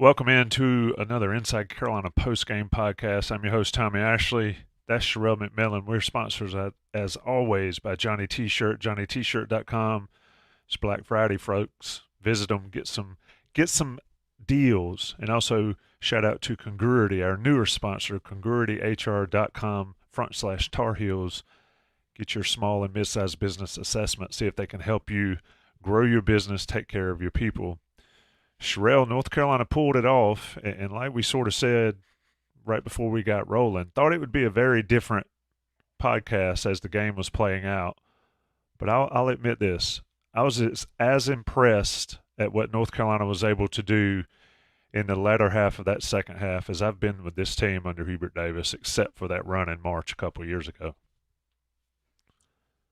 Welcome into another Inside Carolina Postgame podcast. I'm your host, Tommy Ashley. That's Sherrell McMillan. We're sponsors, as always, by Johnny T-Shirt, johnnytshirt.com. It's Black Friday, folks. Visit them, get some deals. And also, shout out to Congruity, our newer sponsor, congruityhr.com/Tar Heels. Get your small and mid-sized business assessment. See if they can help you grow your business, take care of your people. Sherrell, North Carolina pulled it off, and like we sort of said right before we got rolling, thought it would be a very different podcast as the game was playing out. But I'll admit this: I was as impressed at what North Carolina was able to do in the latter half of that second half as I've been with this team under Hubert Davis, except for that run in March a couple of years ago.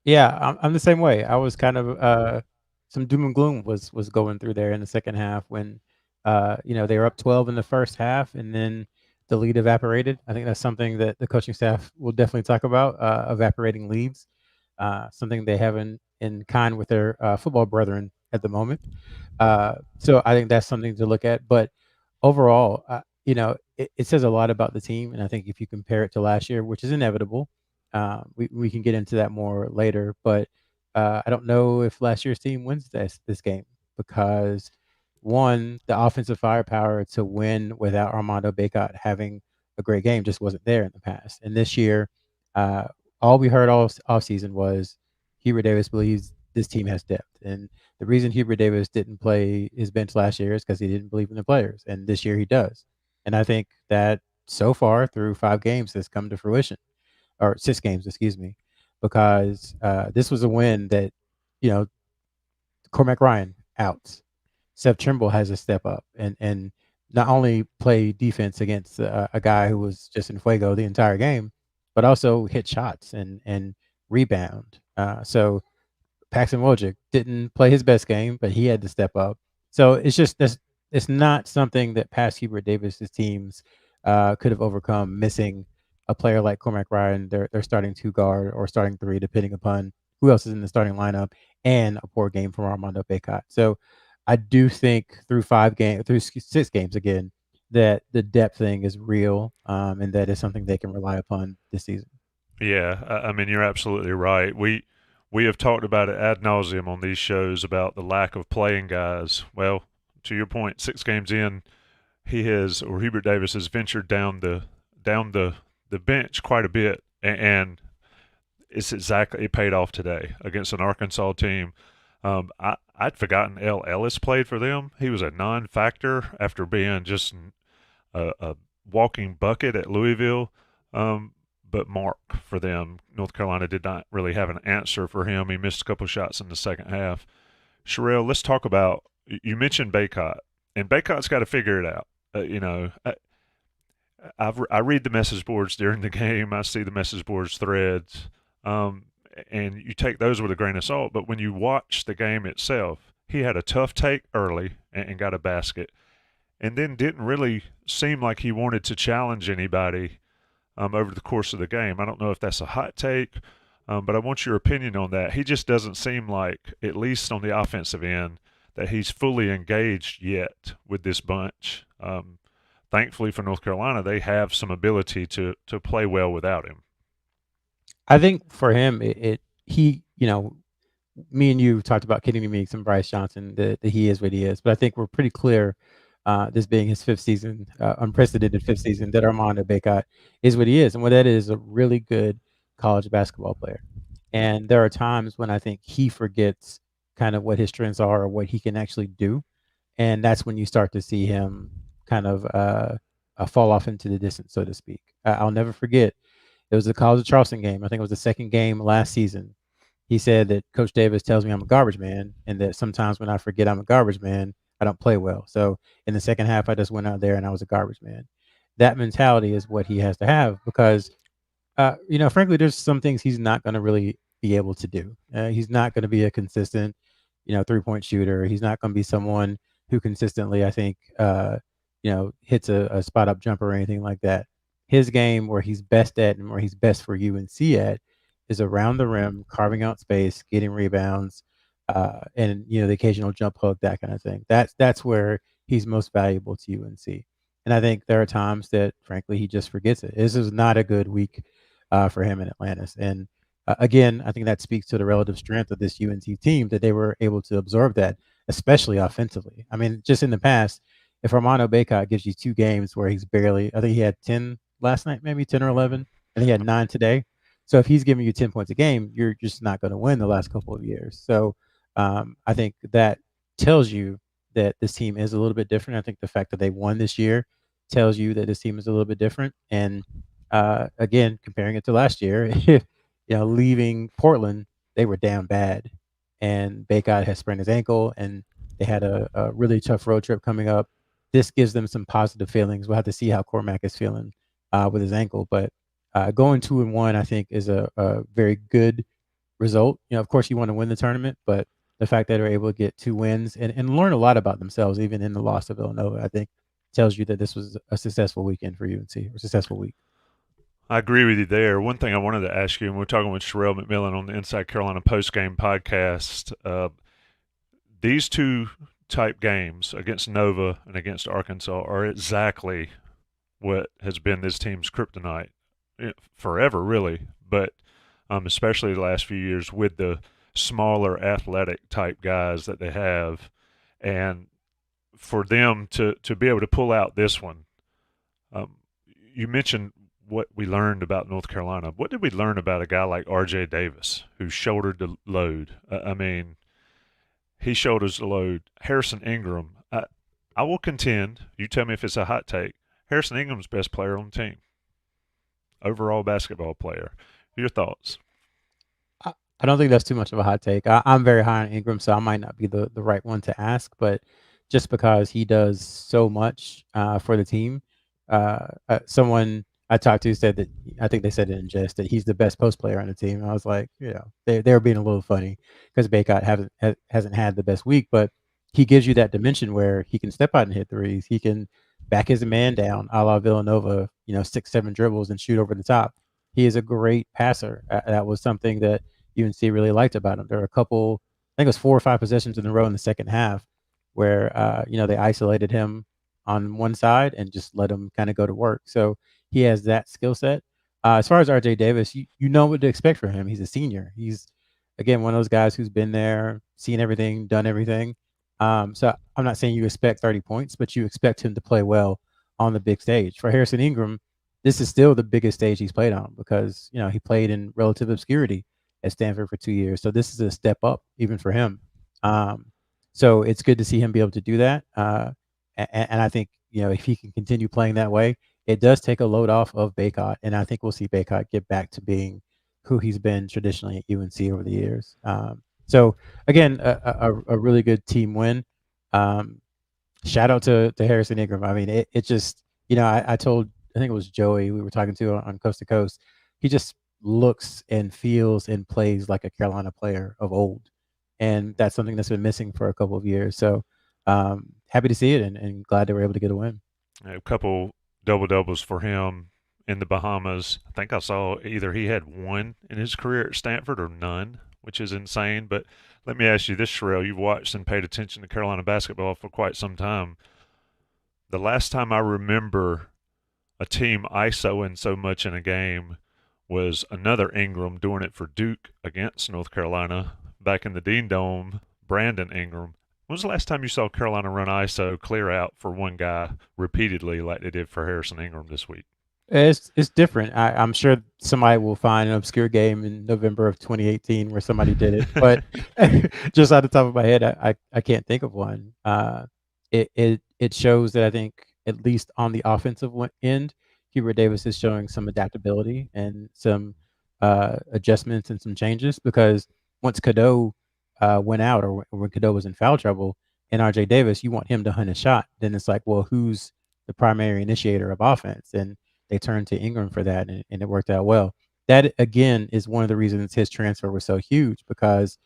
Yeah, I'm the same way. I was kind of some doom and gloom was going through there in the second half when they were up 12 in the first half and then the lead evaporated. I think that's something that the coaching staff will definitely talk about, evaporating leads. Something they have in kind with their football brethren at the moment. So I think that's something to look at. But overall, it says a lot about the team. And I think if you compare it to last year, which is inevitable, we can get into that more later. But I don't know if last year's team wins this game because, one, the offensive firepower to win without Armando Bacot having a great game just wasn't there in the past. And this year, uh, all we heard all offseason was Hubert Davis believes this team has depth. And the reason Hubert Davis didn't play his bench last year is because he didn't believe in the players. And this year he does. And I think that so far through 5 games has come to fruition, or 6 games, excuse me, because this was a win that, you know, Cormac Ryan out. Seth Trimble has to step up and not only play defense against a guy who was just in fuego the entire game, but also hit shots and rebound. So Paxton Wojcik didn't play his best game, but he had to step up. So it's not something that past Hubert Davis's teams could have overcome, missing a player like Cormac Ryan, their starting two guard or starting three, depending upon who else is in the starting lineup, and a poor game from Armando Bacot. So I do think through 6 games again, that the depth thing is real, and that is something they can rely upon this season. Yeah, I mean you're absolutely right. We have talked about it ad nauseum on these shows about the lack of playing guys. Well, to your point, 6 games in, Hubert Davis has ventured down the bench quite a bit, and it paid off today against an Arkansas team. I'd forgotten L. Ellis played for them. He was a non-factor after being just a walking bucket at Louisville. But Mark for them, North Carolina did not really have an answer for him. He missed a couple shots in the second half. Sherrell, let's talk about. You mentioned Bacot, and Bacot's got to figure it out. I read the message boards during the game. I see the message boards threads, um, and you take those with a grain of salt. But when you watch the game itself, he had a tough take early and got a basket, and then didn't really seem like he wanted to challenge anybody over the course of the game. I don't know if that's a hot take, but I want your opinion on that. He just doesn't seem like, at least on the offensive end, that he's fully engaged yet with this bunch. Thankfully for North Carolina, they have some ability to play well without him. I think for him, me and you talked about Kenny Meeks and Bryce Johnson, that he is what he is. But I think we're pretty clear, this being his 5th season, unprecedented 5th season, that Armando Bacot is what he is. And what that is, a really good college basketball player. And there are times when I think he forgets kind of what his strengths are or what he can actually do. And that's when you start to see him kind of fall off into the distance, so to speak. I'll never forget. It was the College of Charleston game. I think it was the second game last season. He said that Coach Davis tells me I'm a garbage man, and that sometimes when I forget I'm a garbage man, I don't play well. So in the second half, I just went out there and I was a garbage man. That mentality is what he has to have because, frankly, there's some things he's not going to really be able to do. He's not going to be a consistent, 3-point shooter. He's not going to be someone who consistently, I think, hits a spot up jumper or anything like that. His game, where he's best at and where he's best for UNC at, is around the rim, carving out space, getting rebounds, and the occasional jump hook, that kind of thing. That's where he's most valuable to UNC. And I think there are times that, frankly, he just forgets it. This is not a good week for him in Atlantis. And again, I think that speaks to the relative strength of this UNC team that they were able to absorb that, especially offensively. I mean, just in the past, if Armando Bacot gives you 2 games where he's barely, I think he had 10 last night, maybe 10 or 11, and he had 9 today. So if he's giving you 10 points a game, you're just not going to win the last couple of years. So I think that tells you that this team is a little bit different. I think the fact that they won this year tells you that this team is a little bit different. And again, comparing it to last year, leaving Portland, they were down bad, and Bacot has sprained his ankle, and they had a really tough road trip coming up. This gives them some positive feelings. We'll have to see how Cormac is feeling with his ankle, but going 2-1, I think, is a very good result. Of course, you want to win the tournament, but the fact that they're able to get 2 wins and learn a lot about themselves, even in the loss to Villanova, I think tells you that this was a successful weekend for UNC, or a successful week. I agree with you there. One thing I wanted to ask you, and we're talking with Sherrell McMillan on the Inside Carolina Postgame podcast, these two type games against Nova and against Arkansas are exactly what has been this team's kryptonite forever, really, but especially the last few years with the smaller athletic type guys that they have. And for them to be able to pull out this one, you mentioned what we learned about North Carolina. What did we learn about a guy like R.J. Davis who shouldered the load? I mean, he shoulders the load. Harrison Ingram, I will contend, you tell me if it's a hot take, Harrison Ingram's best player on the team, overall basketball player. Your thoughts? I don't think that's too much of a hot take. I'm very high on Ingram, so I might not be the right one to ask, but just because he does so much for the team, someone I talked to said that, I think they said it in jest, that he's the best post player on the team. And I was like, they were being a little funny because Bacot hasn't had the best week, but he gives you that dimension where he can step out and hit threes. He can back his man down, a la Villanova, 6, 7 dribbles and shoot over the top. He is a great passer. That was something that UNC really liked about him. There were a couple, I think it was 4 or 5 possessions in a row in the second half where they isolated him on one side and just let him kind of go to work. So he has that skill set. As far as R.J. Davis, you know what to expect from him. He's a senior. He's, again, one of those guys who's been there, seen everything, done everything. So I'm not saying you expect 30 points, but you expect him to play well on the big stage. For Harrison Ingram, this is still the biggest stage he's played on because, he played in relative obscurity at Stanford for 2 years. So this is a step up even for him. So it's good to see him be able to do that. And I think, if he can continue playing that way, it does take a load off of Bacot. And I think we'll see Bacot get back to being who he's been traditionally at UNC over the years. So again, a really good team win. Shout out to Harrison Ingram. I mean, it just, I told, I think it was Joey we were talking to on Coast to Coast. He just looks and feels and plays like a Carolina player of old. And that's something that's been missing for a couple of years. So happy to see it and glad they were able to get a win. A couple double-doubles for him in the Bahamas. I think I saw either he had 1 in his career at Stanford or none, which is insane. But let me ask you this, Sherrell. You've watched and paid attention to Carolina basketball for quite some time. The last time I remember a team ISOing so much in a game was another Ingram doing it for Duke against North Carolina back in the Dean Dome, Brandon Ingram. When was the last time you saw Carolina run ISO clear out for one guy repeatedly like they did for Harrison Ingram this week? It's different. I'm sure somebody will find an obscure game in November of 2018 where somebody did it, but just out the top of my head, I can't think of one. It shows that I think at least on the offensive end, Hubert Davis is showing some adaptability and some adjustments and some changes because once Cadeau went out or when Cadeau was in foul trouble and R.J. Davis, you want him to hunt a shot. Then it's like, well, who's the primary initiator of offense? And they turned to Ingram for that, and it worked out well. That, again, is one of the reasons his transfer was so huge because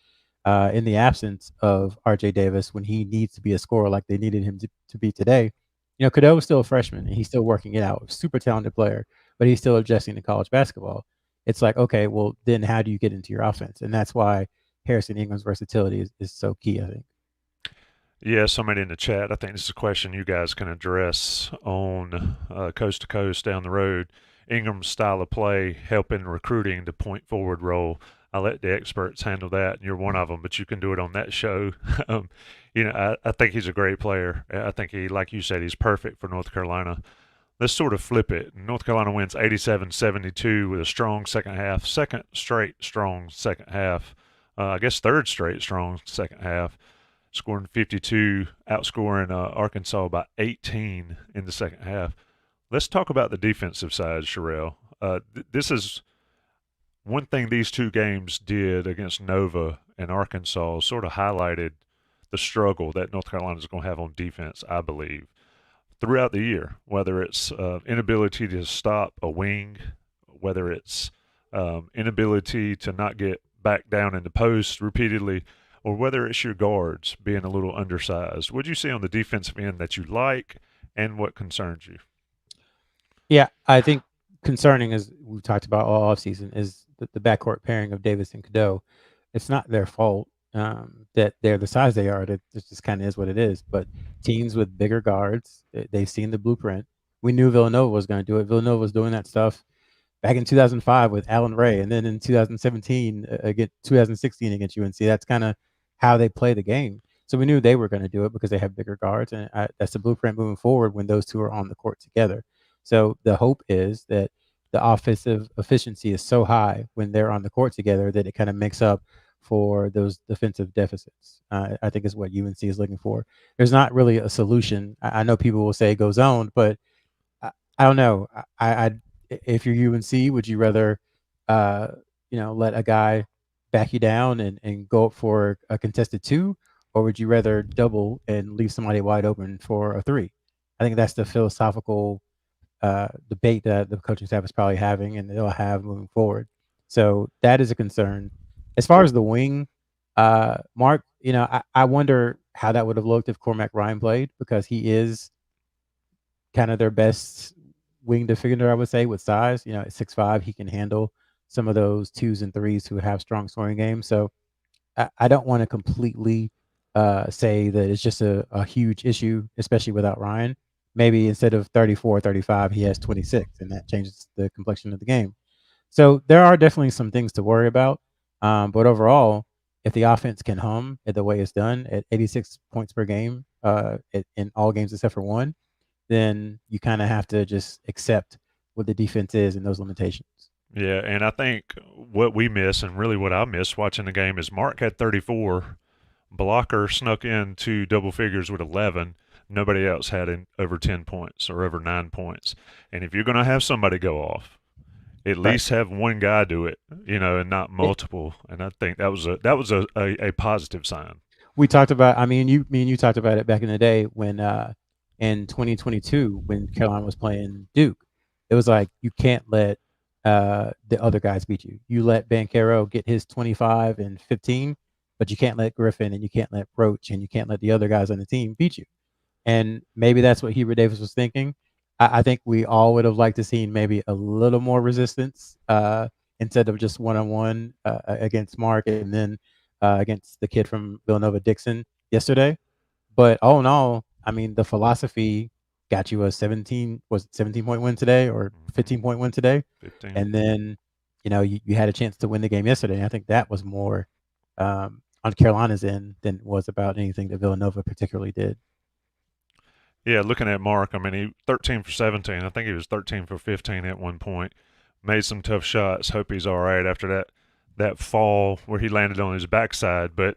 in the absence of R.J. Davis, when he needs to be a scorer like they needed him to be today, Cadeau was still a freshman, and he's still working it out. Super talented player, but he's still adjusting to college basketball. It's like, okay, well, then how do you get into your offense? And that's why Harrison Ingram's versatility is so key, I think. Yeah, somebody in the chat, I think this is a question you guys can address on Coast to Coast down the road. Ingram's style of play helping recruiting the point forward role. I let the experts handle that, and you're one of them, but you can do it on that show. um, I think he's a great player. I think he, like you said, he's perfect for North Carolina. Let's sort of flip it. North Carolina wins 87-72 with a strong second half, second straight strong second half. I guess third straight strong second half, scoring 52, outscoring Arkansas by 18 in the second half. Let's talk about the defensive side, Sherrell. This is one thing these two games did against Nova and Arkansas, sort of highlighted the struggle that North Carolina is going to have on defense, I believe, throughout the year, whether it's inability to stop a wing, whether it's inability to not get back down in the post repeatedly, or whether it's your guards being a little undersized. What do you see on the defensive end that you like and what concerns you? Yeah, I think concerning, as we've talked about all offseason, is the backcourt pairing of Davis and Cadeau. It's not their fault that they're the size they are. That it just kind of is what it is. But teams with bigger guards, they've seen the blueprint. We knew Villanova was going to do it. Villanova was doing that stuff back in 2005 with Alan Ray, and then in 2017 against 2016 against UNC. That's kind of how they play the game. So we knew they were going to do it because they have bigger guards, and that's the blueprint moving forward when those two are on the court together. So the hope is that the offensive efficiency is so high when they're on the court together that it kind of makes up for those defensive deficits. I think is what UNC is looking for. There's not really a solution. I know people will say go zone, but I don't know. If you're UNC, would you rather, uh, let a guy back you down and go up for a contested two, or would you rather double and leave somebody wide open for a three? I think that's the philosophical debate that the coaching staff is probably having, and they'll have moving forward. So that is a concern. As far as the wing, Mark, I wonder how that would have looked if Cormac Ryan played because he is kind of their best wing defender, I would say, with size. At 6'5", he can handle some of those twos and threes who have strong scoring games. So I don't want to completely say that it's just a huge issue, especially without Ryan. Maybe instead of 34, 35, he has 26, and that changes the complexion of the game. So there are definitely some things to worry about. But overall, if the offense can hum at the way it's done at 86 points per game in all games except for one, then you kind of have to just accept what the defense is and those limitations. Yeah, and I think what we miss, and really what I miss watching the game, is Mark had 34. Blocker snuck into double figures with 11. Nobody else had over 10 points or over 9 points. And if you're going to have somebody go off, at Right. least have one guy do it, and not It, multiple. And I think that was a positive sign. we talked about. I mean, me and you talked about it back in the day when in 2022 when Carolina was playing Duke. It was like you can't let the other guys beat you. You let Banchero get his 25 and 15, but you can't let Griffin and you can't let Roach and you can't let the other guys on the team beat you. And maybe that's what Hubert Davis was thinking. I think we all would have liked to see maybe a little more resistance instead of just one-on-one against Mark and then against the kid from Villanova, Dixon, yesterday. But all in all, I mean, the philosophy got you a 17-point win today or Mm-hmm. 15-point win today. 15. And then, you had a chance to win the game yesterday. And I think that was more on Carolina's end than it was about anything that Villanova particularly did. Yeah, looking at Mark, I mean, he 13 for 17. I think he was 13 for 15 at one point. Made some tough shots. Hope he's all right after that fall where he landed on his backside. But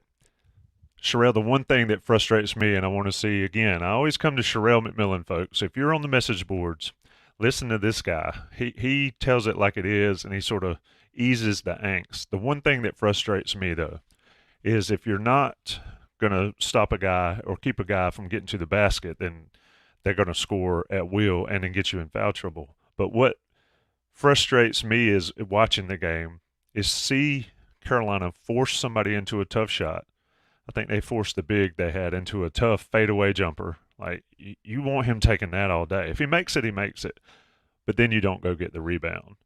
Sherrell, the one thing that frustrates me, and I want to see again, I always come to Sherrell McMillan, folks. If you're on the message boards, listen to this guy. He tells it like it is, and he sort of eases the angst. The one thing that frustrates me though is if you're not going to stop a guy or keep a guy from getting to the basket, then they're going to score at will and then get you in foul trouble. But what frustrates me is watching the game is see Carolina force somebody into a tough shot. I think they forced the big they had into a tough fadeaway jumper. Like you want him taking that all day. If he makes it, he makes it. But then you don't go get the rebound.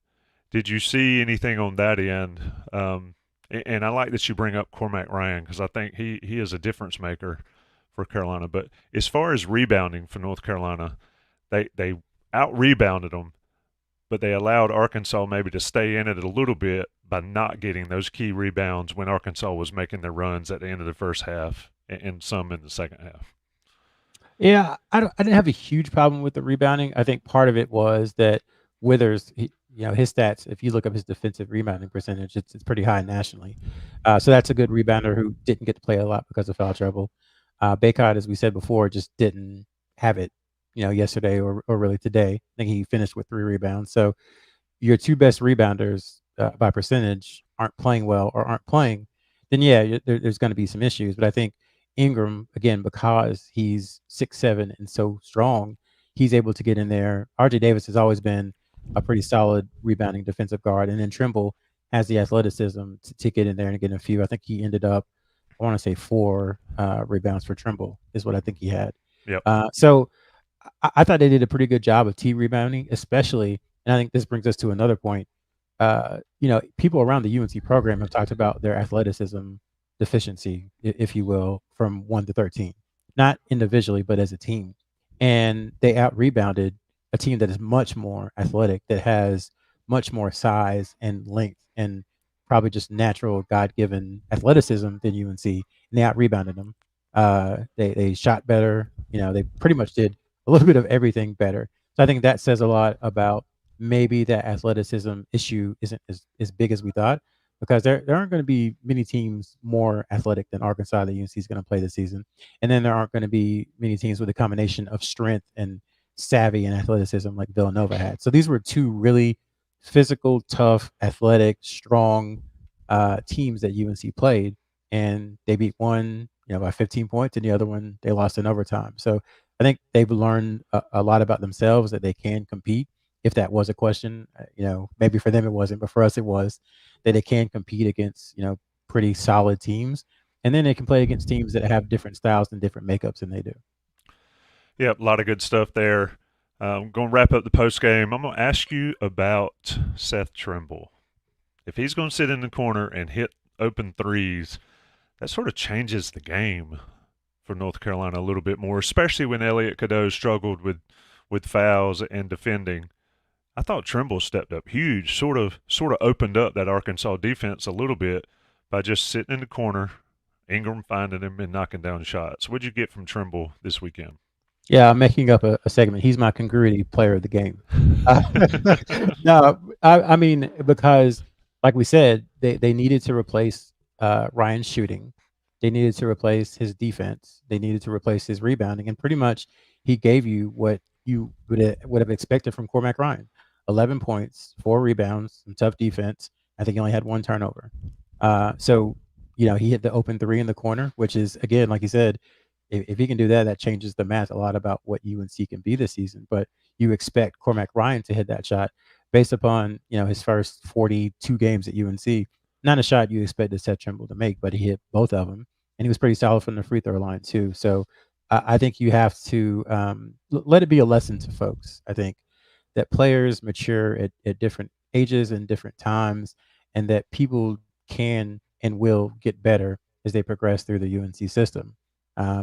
Did you see anything on that end? And I like that you bring up Cormac Ryan because I think he is a difference maker for Carolina. But as far as rebounding for North Carolina, they out rebounded them, but they allowed Arkansas maybe to stay in it a little bit by not getting those key rebounds when Arkansas was making their runs at the end of the first half and some in the second half. Yeah, I didn't have a huge problem with the rebounding. I think part of it was that Withers, his stats, if you look up his defensive rebounding percentage, it's pretty high nationally. So that's a good rebounder who didn't get to play a lot because of foul trouble. Bacot, as we said before, just didn't have it, yesterday or really today. I think he finished with 3 rebounds. So your 2 best rebounders by percentage aren't playing well or aren't playing, then yeah, there's going to be some issues. But I think Ingram, again, because he's 6'7" and so strong, he's able to get in there. RJ Davis has always been a pretty solid rebounding defensive guard, and then Trimble has the athleticism to get in there and get a few. I think he ended up, I want to say 4 rebounds for Trimble is what I think he had. Yep. So I thought they did a pretty good job of team rebounding, especially, and I think this brings us to another point. People around the UNC program have talked about their athleticism deficiency, if you will, from 1 to 13, not individually, but as a team. And they out rebounded a team that is much more athletic, that has much more size and length and probably just natural God given athleticism than UNC. And they out rebounded them. They shot better. They pretty much did a little bit of everything better. So I think that says a lot about maybe that athleticism issue isn't as big as we thought, because there aren't going to be many teams more athletic than Arkansas that UNC is going to play this season. And then there aren't going to be many teams with a combination of strength and savvy and athleticism like Villanova had. So these were 2 really physical, tough, athletic, strong teams that UNC played, and they beat one, by 15 points, and the other one they lost in overtime. So I think they've learned a lot about themselves, that they can compete. If that was a question, maybe for them it wasn't, but for us it was, that they can compete against, pretty solid teams. And then they can play against teams that have different styles and different makeups than they do. Yep, a lot of good stuff there. I'm going to wrap up the post game. I'm going to ask you about Seth Trimble. If he's going to sit in the corner and hit open threes, that sort of changes the game for North Carolina a little bit more, especially when Elliot Cadeau struggled with fouls and defending. I thought Trimble stepped up huge, sort of opened up that Arkansas defense a little bit by just sitting in the corner, Ingram finding him and knocking down shots. What'd you get from Trimble this weekend? Yeah, I'm making up a segment. He's my congruity player of the game. No, I mean, because like we said, they needed to replace Ryan's shooting. They needed to replace his defense. They needed to replace his rebounding, and pretty much he gave you what you would have expected from Cormac Ryan: 11 points, 4 rebounds, some tough defense. I think he only had 1 turnover. So he hit the open 3 in the corner, which is, again, like you said, if he can do that, that changes the math a lot about what UNC can be this season. But you expect Cormac Ryan to hit that shot based upon his first 42 games at UNC. Not a shot you expected Seth Trimble to make, but he hit both of them, and he was pretty solid from the free throw line too. So I think you have to let it be a lesson to folks. I think that players mature at different ages and different times, and that people can and will get better as they progress through the UNC system.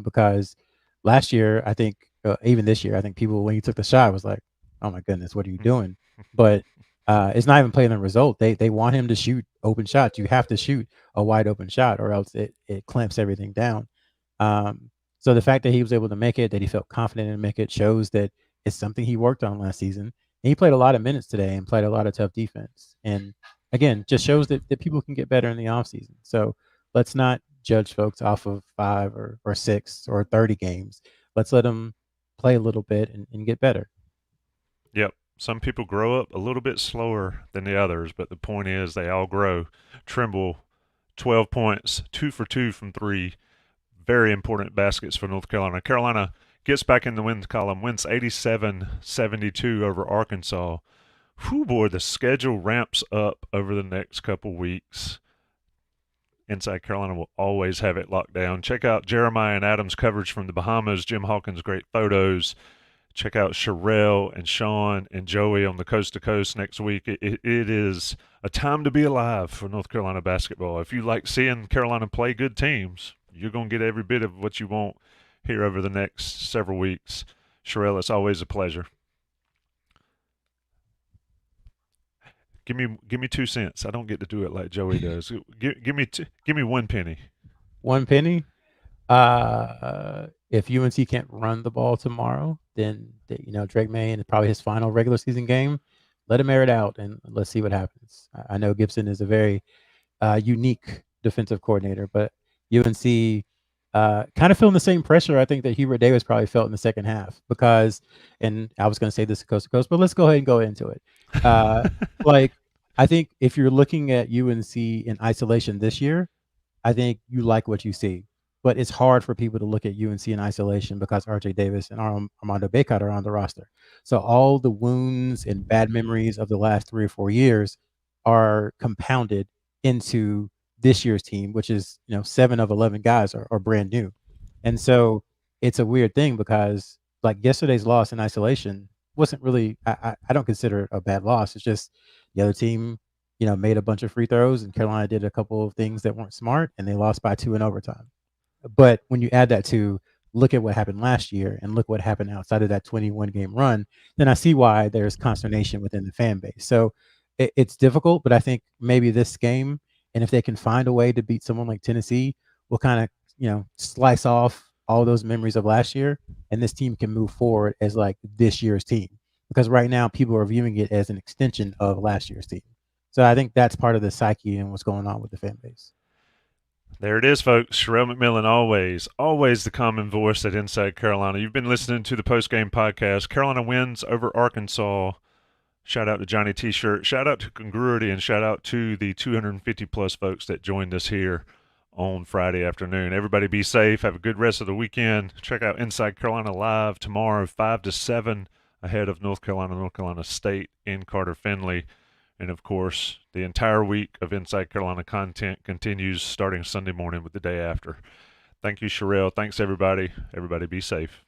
Because last year, I think, even this year, I think people, when he took the shot, was like, "Oh my goodness, what are you doing?" But it's not even playing the result. They want him to shoot open shots. You have to shoot a wide open shot, or else it clamps everything down. So the fact that he was able to make it, that he felt confident in make it, shows that it's something he worked on last season. And he played a lot of minutes today and played a lot of tough defense. And again, just shows that people can get better in the offseason. So let's not judge folks off of 5 or 6 or 30 games. Let's let them play a little bit and get better. Yep. Some people grow up a little bit slower than the others, but the point is they all grow. Trimble, 12 points, 2 for 2 from 3. Very important baskets for North Carolina. Carolina gets back in the wins column, wins 87-72 over Arkansas. Whew, boy, the schedule ramps up over the next couple weeks. Inside Carolina will always have it locked down. Check out Jeremiah and Adam's coverage from the Bahamas, Jim Hawkins' great photos. Check out Sherrell and Sean and Joey on the Coast to Coast next week. It is a time to be alive for North Carolina basketball. If you like seeing Carolina play good teams, you're going to get every bit of what you want here over the next several weeks. Sherrell, it's always a pleasure. Give me 2 cents. I don't get to do it like Joey does. Give me 1 penny. 1 penny. If UNC can't run the ball tomorrow, then Drake May and probably his final regular season game, let him air it out and let's see what happens. I know Gibson is a very unique defensive coordinator, but UNC kind of feeling the same pressure I think that Hubert Davis probably felt in the second half because, and I was going to say this to coast, but let's go ahead and go into it. Like, I think if you're looking at UNC in isolation this year, I think you like what you see. But it's hard for people to look at UNC in isolation because RJ Davis and Armando Bacot are on the roster. So all the wounds and bad memories of the last 3 or 4 years are compounded into this year's team, which is 7 of 11 guys are brand new, and so it's a weird thing because like yesterday's loss in isolation wasn't really I don't consider it a bad loss. It's just the other team made a bunch of free throws and Carolina did a couple of things that weren't smart and they lost by 2 in overtime. But when you add that to look at what happened last year and look what happened outside of that 21 game run, then I see why there's consternation within the fan base. So it's difficult, but I think maybe this game, and if they can find a way to beat someone like Tennessee, will kind of, slice off all those memories of last year, and this team can move forward as like this year's team. Because right now people are viewing it as an extension of last year's team. So I think that's part of the psyche and what's going on with the fan base. There it is, folks. Sherrell McMillan, always the common voice at Inside Carolina. You've been listening to the postgame podcast. Carolina wins over Arkansas. Shout out to Johnny T-Shirt. Shout out to Congruity, and shout out to the 250 plus folks that joined us here on Friday afternoon. Everybody be safe. Have a good rest of the weekend. Check out Inside Carolina live tomorrow, 5 to 7, ahead of North Carolina State in Carter Finley. And of course, the entire week of Inside Carolina content continues starting Sunday morning with the day after. Thank you, Sherrell. Thanks, everybody. Everybody be safe.